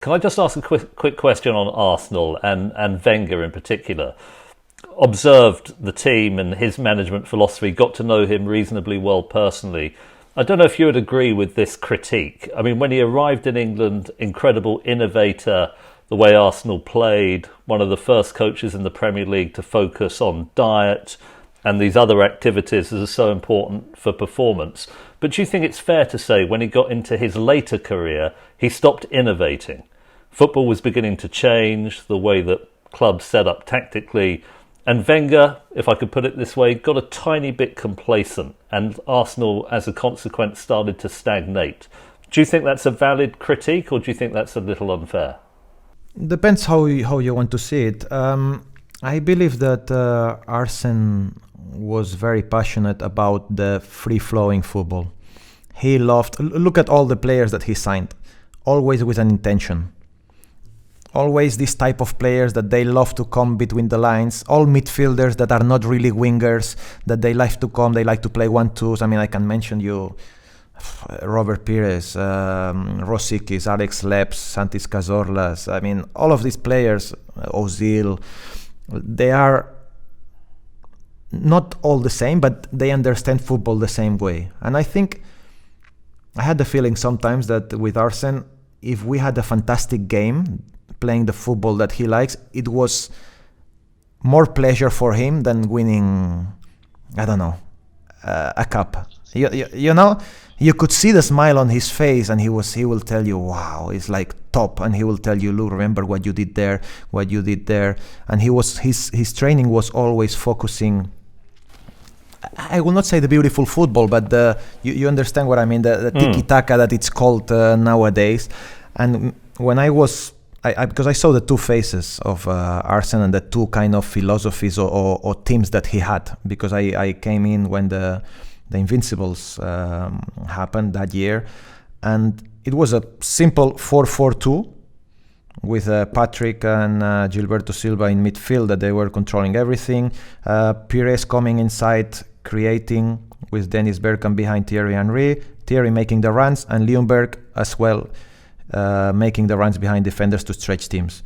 Can I just ask a quick question on Arsenal and Wenger in particular? Observed the team and his management philosophy, got to know him reasonably well personally. I don't know if you would agree with this critique. I mean, when he arrived in England, incredible innovator, the way Arsenal played, one of the first coaches in the Premier League to focus on diet and these other activities that are so important for performance. But do you think it's fair to say when he got into his later career, he stopped innovating? Football was beginning to change, the way that clubs set up tactically. And Wenger, if I could put it this way, got a tiny bit complacent, and Arsenal, as a consequence, started to stagnate. Do you think that's a valid critique, or do you think that's a little unfair? Depends how you want to see it. I believe that Arsene was very passionate about the free-flowing football. He loved... Look at all the players that he signed, always with an intention. Always this type of players that they love to come between the lines, all midfielders that are not really wingers, that they like to come, they like to play 1-2s. I mean, I can mention you Robert Pires, Rosicki, Alex Leps, Santis Cazorlas. I mean, all of these players, Ozil, they are not all the same, but they understand football the same way. And I think I had the feeling sometimes that with Arsene, if we had a fantastic game playing the football that he likes, it was more pleasure for him than winning, I don't know, a cup. You know, you could see the smile on his face, and he will tell you, wow, it's like top, and he will tell you, look, remember what you did there, and his training was always focusing. I will not say the beautiful football, but you understand what I mean, the tiki-taka that it's called nowadays. And when I was, because I saw the two faces of Arsene and the two kind of philosophies or teams that he had, because I came in when the Invincibles happened that year, and it was a simple 4-4-2 with Patrick and Gilberto Silva in midfield, that they were controlling everything. Pires coming inside, creating with Dennis Bergkamp behind Thierry Henry, Thierry making the runs, and Ljungberg as well making the runs behind defenders to stretch teams.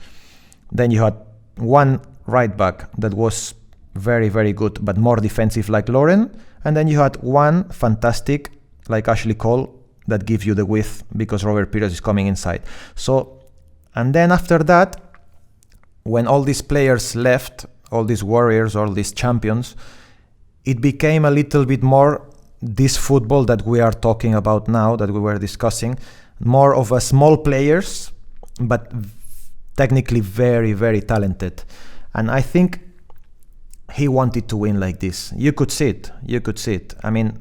Then you had one right back that was very, very good, but more defensive like Lauren. And then you had one fantastic like Ashley Cole that gives you the width because Robert Pires is coming inside. So, and then after that, when all these players left, all these warriors, all these champions, it became a little bit more this football that we are talking about now, that we were discussing, more of a small players, but technically very, very talented. And I think he wanted to win like this. You could see it. I mean,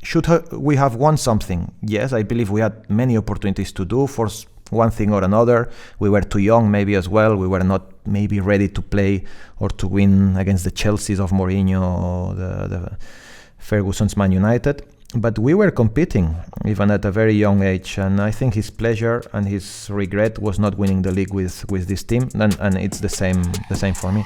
should we have won something? Yes, I believe we had many opportunities to do for one thing or another. We were too young maybe as well. We were not maybe ready to play or to win against the Chelseas of Mourinho or the Ferguson's Man United. But we were competing even at a very young age, and I think his pleasure and his regret was not winning the league with this team, and it's the same for me.